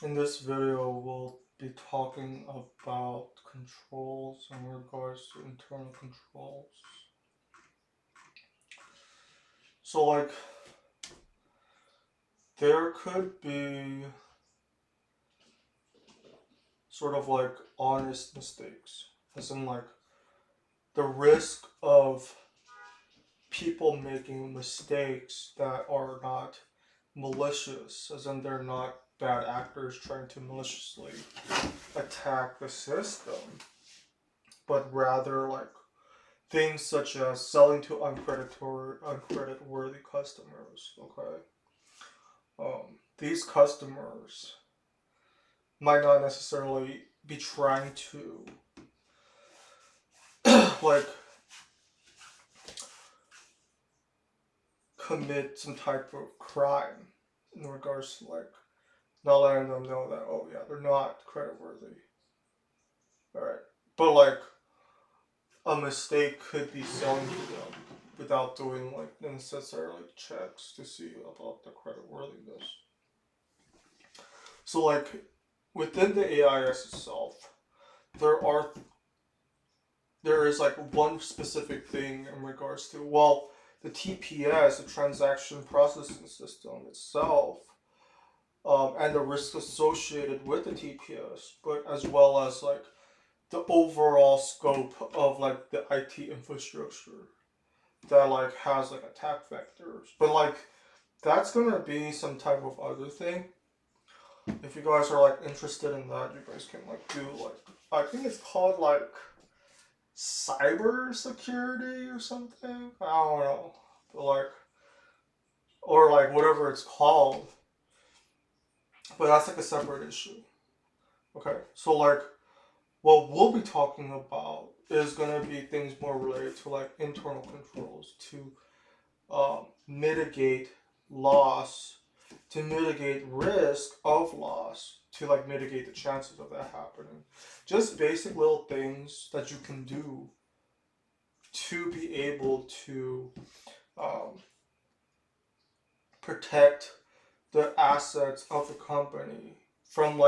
In this video, we'll be talking about controls in regards to internal controls. So, there could be sort of honest mistakes, as in, the risk of people making mistakes that are not malicious, as in they're not bad actors trying to maliciously attack the system, but rather things such as selling to uncredit worthy customers. Okay, these customers might not necessarily be trying to like commit some type of crime in regards to not letting them know that, oh yeah, they're not credit worthy. All right, but a mistake could be selling to them without doing necessarily checks to see about the credit worthiness. So within the AIS itself, there are there is one specific thing in regards to, well, the TPS, the transaction processing system itself, and the risks associated with the TPS, but as well as the overall scope of the IT infrastructure that has attack vectors. But that's gonna be some type of other thing. If you guys are interested in that, you guys can do I think it's called cyber security or something. I don't know, but or whatever it's called. But that's a separate issue. Okay, so what we'll be talking about is gonna be things more related to internal controls to mitigate loss, to mitigate risk of loss, to mitigate the chances of that happening. Just basic little things that you can do to be able to um, protect the assets of the company from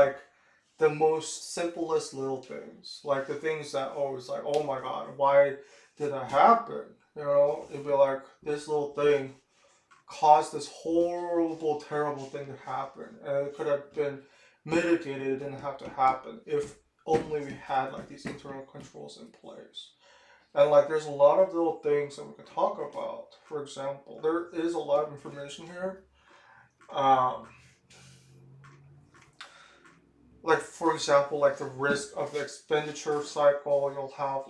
the most simplest little things, like the things that always oh my god, why did that happen? It'd be this little thing caused this horrible, terrible thing to happen, and it could have been mitigated. It didn't have to happen if only we had these internal controls in place. And there's a lot of little things that we could talk about. For example, there is a lot of information here. Um, for example, the risk of the expenditure cycle. You'll have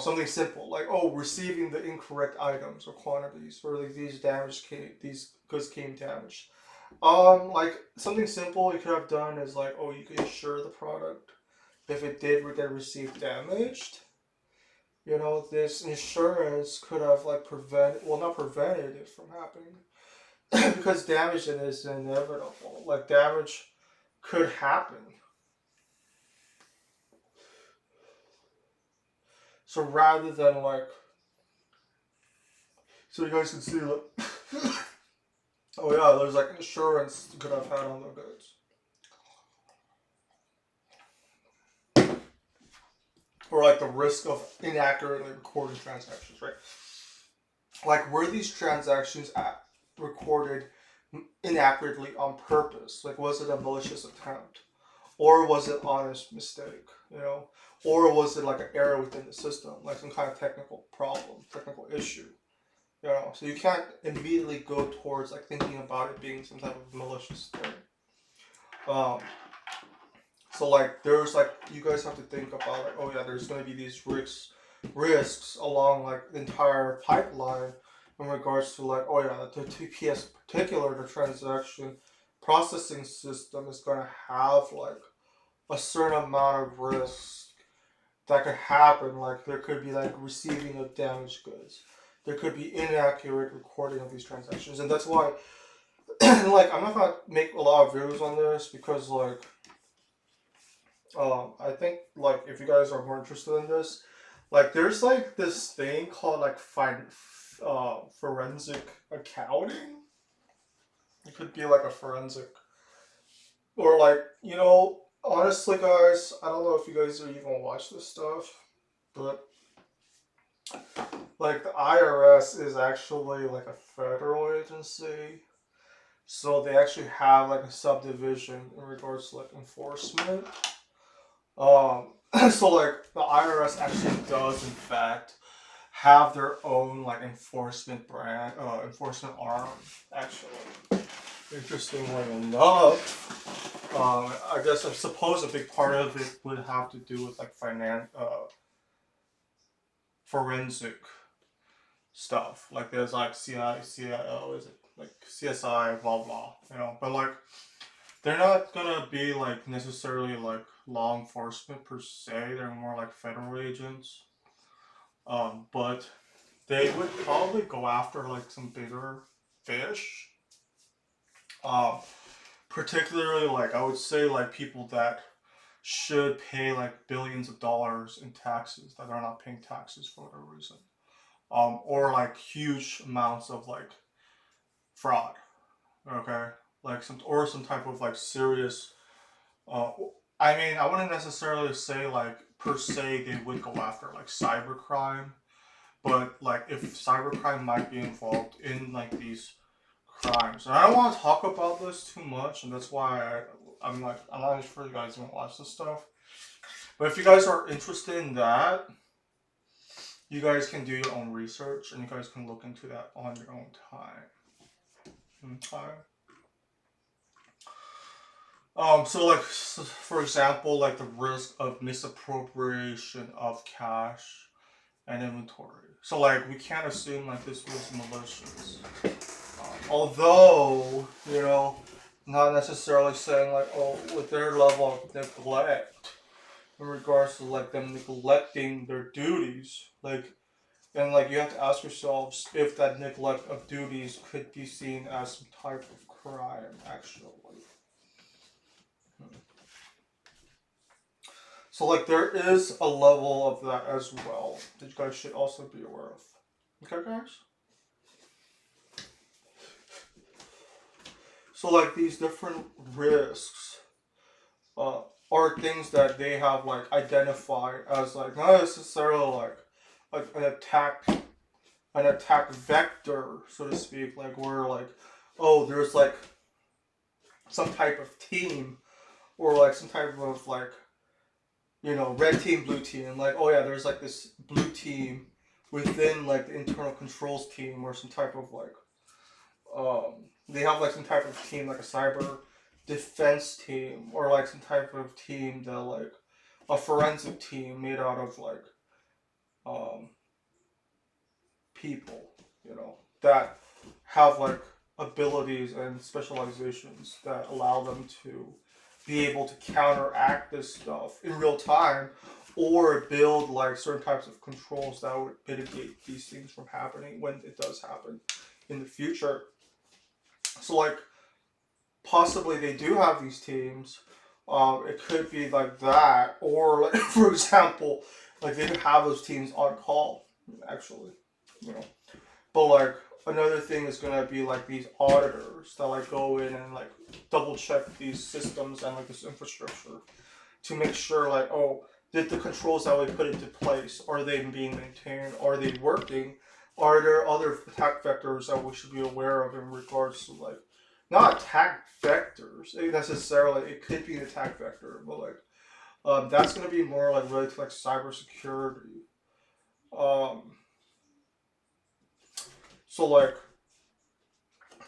something simple receiving the incorrect items or quantities, or these goods came damaged. Something simple you could have done is you could insure the product if it did get received damaged. This insurance could have not prevented it from happening because damage is inevitable. Damage could happen. So rather than so you guys can see oh yeah, there's insurance you could have had on the goods. Or the risk of inaccurately recording transactions, right? Were these transactions recorded inaccurately on purpose? Was it a malicious attempt? Or was it honest mistake? Or was it an error within the system, some kind of technical problem, technical issue? So you can't immediately go towards thinking about it being some type of malicious thing. So there's you guys have to think about oh yeah, there's going to be these risks along the entire pipeline in regards to oh yeah, the TPS in particular, the transaction processing system is going to have a certain amount of risk that could happen. There could be receiving of damaged goods. There could be inaccurate recording of these transactions, and that's why I'm not gonna make a lot of videos on this because I think if you guys are more interested in this, there's this thing called forensic accounting. It could be a forensic Or like, honestly, guys, I don't know if you guys are even watch this stuff, but like the IRS is actually like a federal agency, so they actually have like a subdivision in regards to like enforcement. So like the IRS actually does in fact have their own like enforcement arm actually. Interestingly enough, I guess I suppose a big part of it would have to do with like forensic stuff. Like there's like CIO, is it like CSI, blah blah, But like they're not gonna be like necessarily like law enforcement per se. They're more like federal agents. But they would probably go after like some bigger fish. Um, Particularly like I would say like people that should pay like billions of dollars in taxes that are not paying taxes for whatever reason. Or like huge amounts of like fraud. Okay, like some type of like serious. Uh, I mean, I wouldn't necessarily say like per se they would go after like cybercrime, but like if cybercrime might be involved in like these crimes, and I don't want to talk about this too much, and that's why I'm not sure you guys don't watch this stuff. But if you guys are interested in that, you guys can do your own research, and you guys can look into that on your own time. Okay. So like for example, like the risk of misappropriation of cash and inventory. So like we can't assume like this was malicious. Although, not necessarily saying like, oh, with their level of neglect in regards to like them neglecting their duties, like, and like you have to ask yourselves if that neglect of duties could be seen as some type of crime, actually. So like there is a level of that as well that you guys should also be aware of. Okay, guys. So like these different risks uh, are things that they have like identified as like not necessarily like an attack vector, so to speak, like where like, oh, there's like some type of team or like some type of like, red team, blue team, like, oh yeah, there's like this blue team within like the internal controls team or some type of like they have like some type of team like a cyber defense team or like some type of team that like a forensic team made out of like um people, that have like abilities and specializations that allow them to be able to counteract this stuff in real time or build like certain types of controls that would mitigate these things from happening when it does happen in the future. So like possibly they do have these teams. It could be like that, or like for example, like they have those teams on call actually, you know. But like another thing is gonna be like these auditors that like go in and like double check these systems and like this infrastructure to make sure like, oh, did the controls that we put into place, are they being maintained, are they working, are there other attack vectors that we should be aware of in regards to like not attack vectors necessarily, it could be an attack vector, but like that's going to be more like related to like cybersecurity. um, so like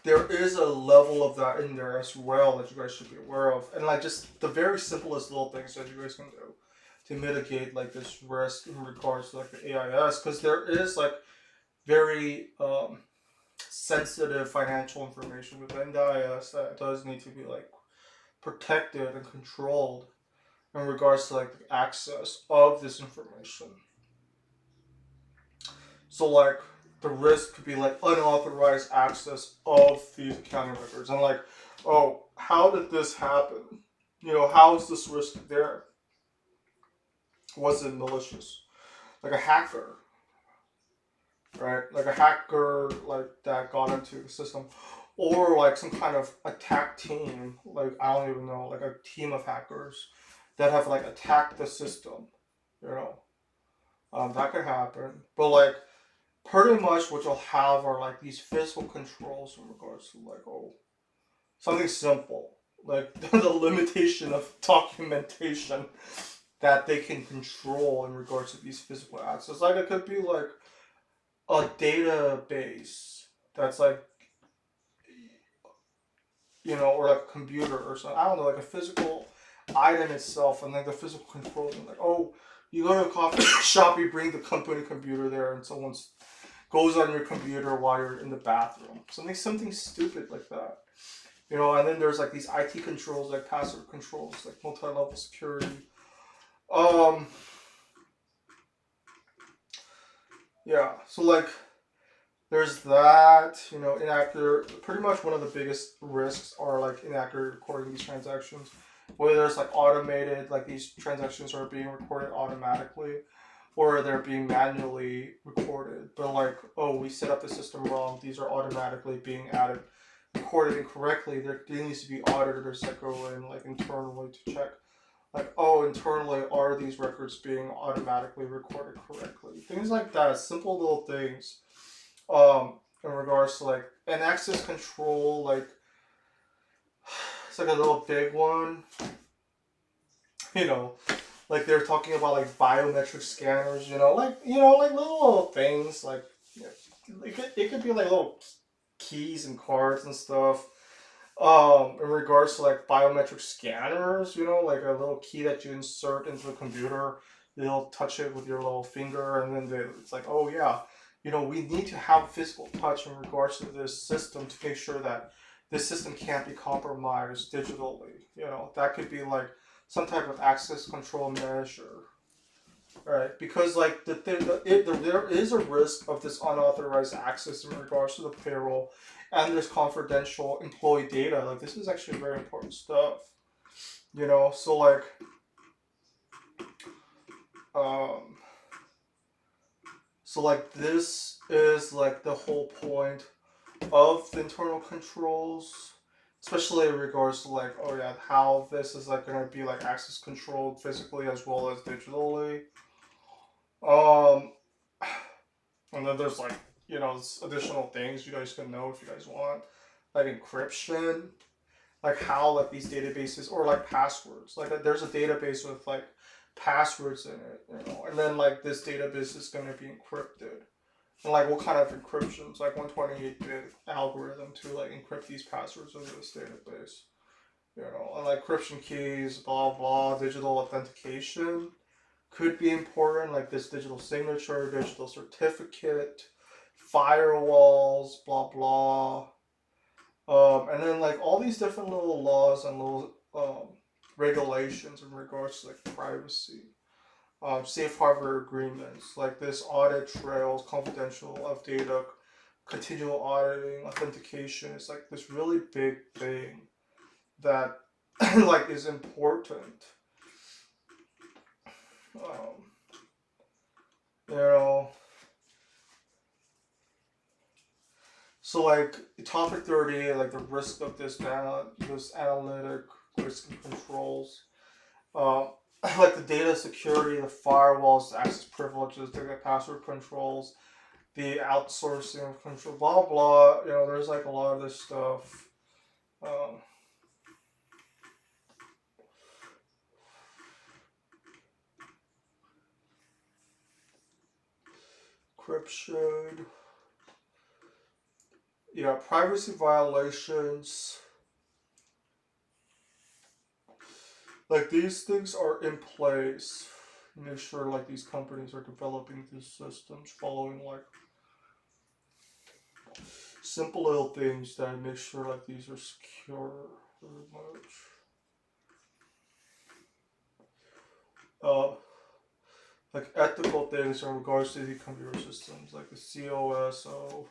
there is a level of that in there as well that you guys should be aware of, and like just the very simplest little things that you guys can do to mitigate like this risk in regards to like the AIS, because there is like very sensitive financial information within the IS that does need to be like protected and controlled in regards to like the access of this information. So like the risk could be like unauthorized access of these accounting records, and like, oh, how did this happen? How is this risk there? Was it malicious? Like a hacker, right? Like a hacker like that got into the system, or like some kind of attack team, like I don't even know, like a team of hackers that have like attacked the system, you know, that could happen. But like pretty much what you'll have are like these physical controls in regards to like, oh, something simple, like the limitation of documentation that they can control in regards to these physical access. Like it could be like a database that's like, you know, or like a computer or something. I don't know, like a physical item itself, and like the physical controls. And like, oh, you go to a coffee shop, you bring the company computer there, and someone goes on your computer while you're in the bathroom. Something stupid like that. You know, and then there's like these IT controls, like password controls, like multi-level security. Um, yeah. So like, there's that. You know, inaccurate. Pretty much one of the biggest risks are like inaccurate recording these transactions. Whether it's like automated, like these transactions are being recorded automatically, or they're being manually recorded. But like, oh, we set up the system wrong. These are automatically being added, recorded incorrectly. There needs to be auditors that go in like internally to check. Like, oh, internally, are these records being automatically recorded correctly? Things like that, simple little things. In regards to like an access control, like it's like a little big one. You know, like they're talking about like biometric scanners. Like little things. Like it could be like little keys and cards and stuff. In regards to like biometric scanners, like a little key that you insert into the computer, they'll touch it with your little finger, and then it's like, oh yeah, we need to have physical touch in regards to this system to make sure that this system can't be compromised digitally. That could be like some type of access control measure, right? Because like there is a risk of this unauthorized access in regards to the payroll, and there's confidential employee data. Like this is actually very important stuff, So like, um, this is like the whole point of the internal controls, especially in regards to like, oh yeah, how this is like gonna be like access controlled physically as well as digitally. Um, and then there's like, additional things you guys can know if you guys want, like encryption, like how like these databases, or like passwords. Like there's a database with like passwords in it, and then like this database is going to be encrypted. And like what kind of encryptions, like 128-bit algorithm to like encrypt these passwords into this database. And like encryption keys, blah blah, digital authentication could be important, like this digital signature, digital certificate, firewalls, blah blah. And then like all these different little laws and little regulations in regards to like privacy, safe harbor agreements, like this audit trails, confidential of data, continual auditing, authentication. It's like this really big thing that like is important. Um, you know. So like topic 30, like the risk of this analytic risk and controls, like the data security, the firewalls, the access privileges, the password controls, the outsourcing of control, blah blah. There's like a lot of this stuff. Encryption. Yeah, privacy violations. Like these things are in place. Make sure like these companies are developing these systems following like simple little things that make sure like these are secure very much. Like ethical things in regards to the computer systems, like the COSO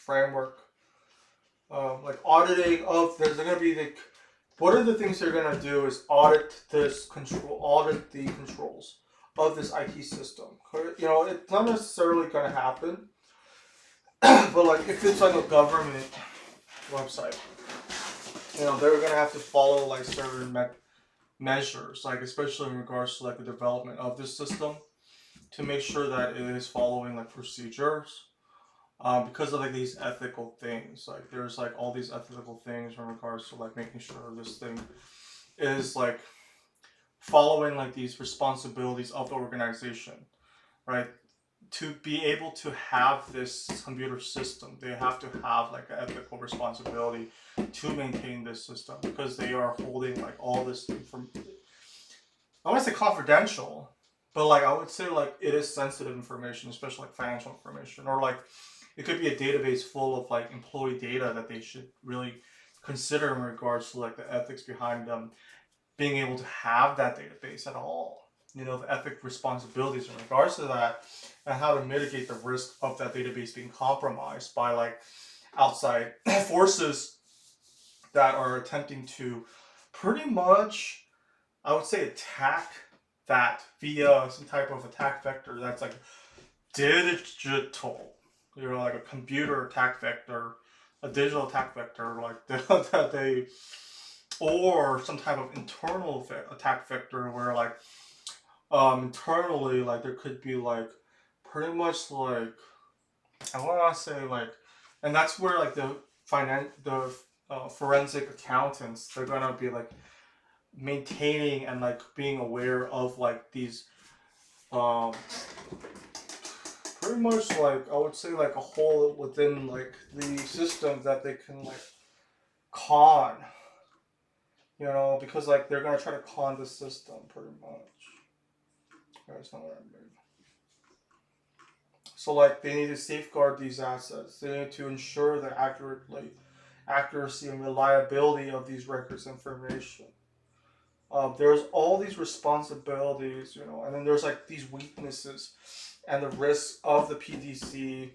framework. Like auditing of, there's going to be the, what are the things they're going to do is audit the controls of this IT system. It's not necessarily going to happen, but like if it's like a government website, they're gonna have to follow like certain measures, like especially in regards to like the development of this system, to make sure that it is following like procedures. Because of like these ethical things, like there's like all these ethical things in regards to like making sure this thing is like following like these responsibilities of the organization, right? To be able to have this computer system, they have to have like an ethical responsibility to maintain this system, because they are holding like all this information. I want to say confidential, but like I would say like it is sensitive information, especially like financial information, or like it could be a database full of like employee data that they should really consider in regards to like the ethics behind them being able to have that database at all. The ethic responsibilities in regards to that, and how to mitigate the risk of that database being compromised by like outside forces that are attempting to pretty much, I would say, attack that via some type of attack vector that's like digital, like a computer attack vector, a digital attack vector, like that they, or some type of internal attack vector where like internally like there could be like pretty much like, I want to say like, and that's where like the forensic accountants, they're gonna be like maintaining and like being aware of like these um pretty much like, I would say like a hole within like the system that they can like con, because like they're gonna try to con the system pretty much. That's not what I mean. So like they need to safeguard these assets. They need to ensure the accuracy and reliability of these records information. There's all these responsibilities, and then there's like these weaknesses and the risks of the PDC.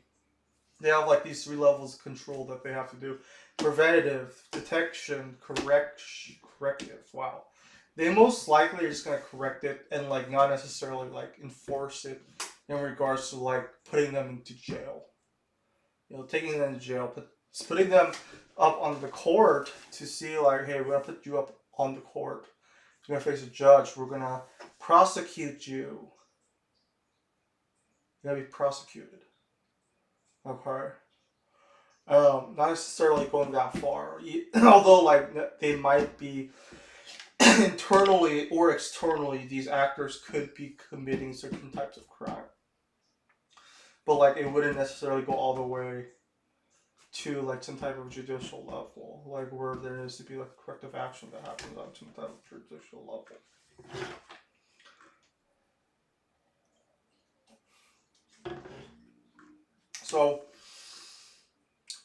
They have like these 3 levels of control that they have to do: preventative, detection, corrective. Wow. They most likely are just gonna correct it and like not necessarily like enforce it in regards to like putting them into jail. Taking them to jail, putting them up on the court to see like, hey, we're gonna put you up on the court. You're gonna face a judge. We're gonna prosecute you. You're gonna be prosecuted. Okay. Not necessarily going that far, although like they might be internally or externally, these actors could be committing certain types of crime, but like it wouldn't necessarily go all the way to like some type of judicial level, like where there needs to be like corrective action that happens on some type of judicial level. So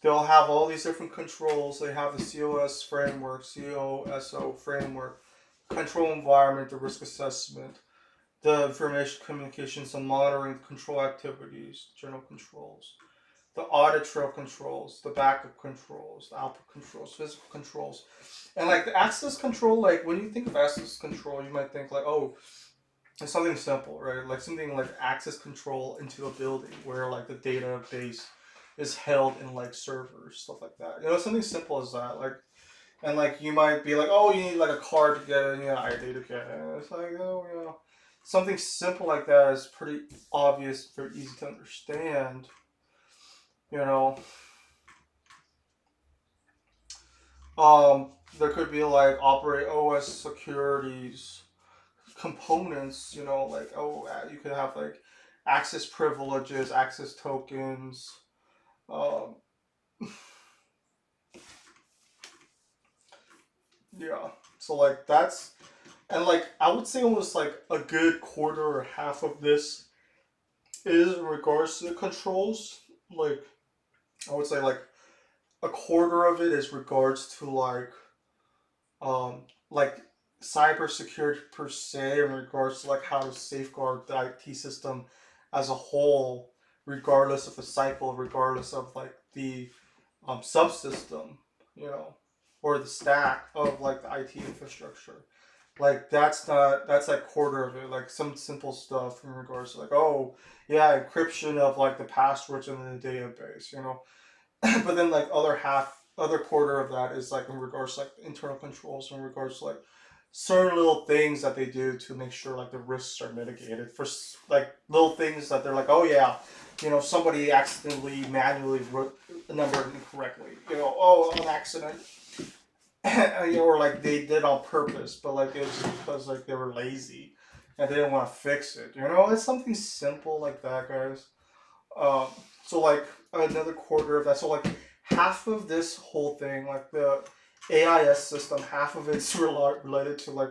they'll have all these different controls. They have the COS framework, COSO framework, control environment, the risk assessment, the information communications and monitoring control activities, general controls, the audit trail controls, the backup controls, the output controls, physical controls. And like the access control, like when you think of access control, you might think like, oh, it's something simple, right? Like something like access control into a building where like the database is held in like servers, stuff like that. Something simple as that. Like, and like you might be like, oh, you need like a card to get it, ID to get it. And it's like, oh, something simple like that is pretty obvious, very easy to understand. There could be like operate OS securities components, like, oh, you could have like access privileges, access tokens. Um, yeah. So like that's, and like I would say almost like a good quarter or half of this is in regards to the controls. Like I would say like a quarter of it is regards to like cybersecurity per se, in regards to like how to safeguard the IT system as a whole, regardless of the cycle, regardless of like the subsystem, or the stack of like the IT infrastructure. Like that's like quarter of it. Like some simple stuff in regards to like, oh yeah, encryption of like the passwords in the database, but then like other half other quarter of that is like in regards to like internal controls, in regards to like certain little things that they do to make sure like the risks are mitigated for like little things that they're like, oh yeah, somebody accidentally manually wrote the number incorrectly, oh, an accident. Or like they did on purpose, but like it was because like they were lazy and they didn't want to fix it. It's something simple like that, guys. Um, so like another quarter of that. So like half of this whole thing, like the AIS system, half of it's related to like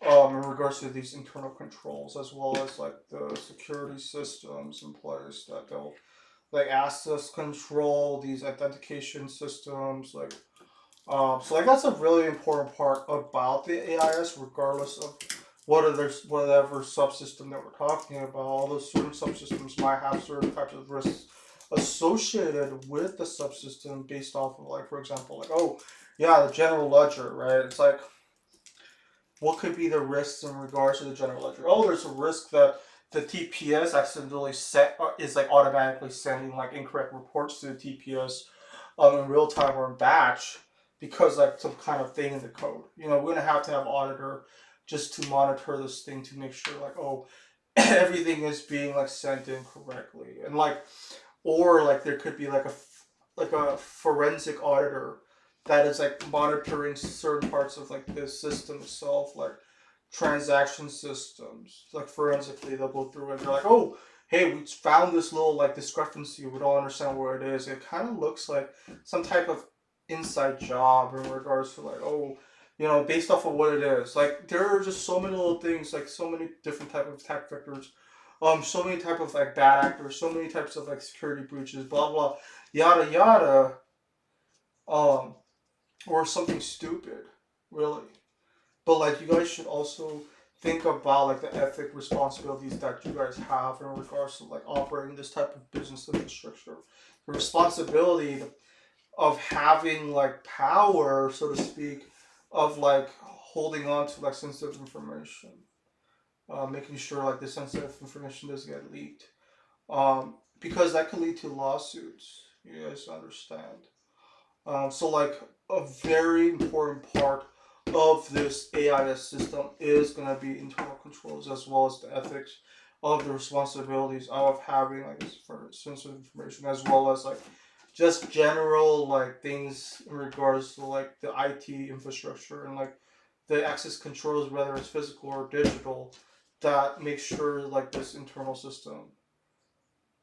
in regards to these internal controls, as well as like the security systems in place that they'll like access control, these authentication systems, like so like that's a really important part about the AIS, regardless of whatever subsystem that we're talking about. All those certain subsystems might have certain types of risks associated with the subsystem based off of like, for example, like, oh yeah, the general ledger, right? It's like, what could be the risks in regards to the general ledger? Oh, there's a risk that the TPS accidentally is like automatically sending like incorrect reports to the TPS in real time or in batch because like some kind of thing in the code. We're gonna have to have auditor just to monitor this thing to make sure like, oh, everything is being like sent in correctly, and like, or like there could be like a forensic auditor that is like monitoring certain parts of like the system itself, like transaction systems, like forensically they'll go through and they're like, oh, hey, we found this little like discrepancy, we don't understand where it is. It kind of looks like some type of inside job in regards to like, oh, based off of what it is. Like there are just so many little things, like so many different type of attack vectors, so many type of like bad actors, so many types of like security breaches, blah blah, yada yada, um, or something stupid, really. But like you guys should also think about like the ethic responsibilities that you guys have in regards to like operating this type of business infrastructure. The responsibility of having like power, so to speak, of like holding on to like sensitive information, making sure like the sensitive information doesn't get leaked, because that could lead to lawsuits. You guys understand? So like a very important part of this AIS system is going to be internal controls, as well as the ethics of the responsibilities of having like this for sensitive information, as well as like just general like things in regards to like the IT infrastructure and like the access controls, whether it's physical or digital, that make sure like this internal system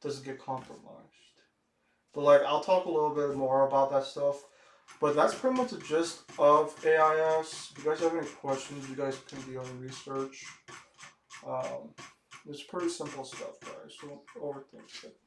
doesn't get compromised. But like I'll talk a little bit more about that stuff. But that's pretty much the gist of AIS. If you guys have any questions, you guys can do your own research. It's pretty simple stuff, guys. Don't overthink it.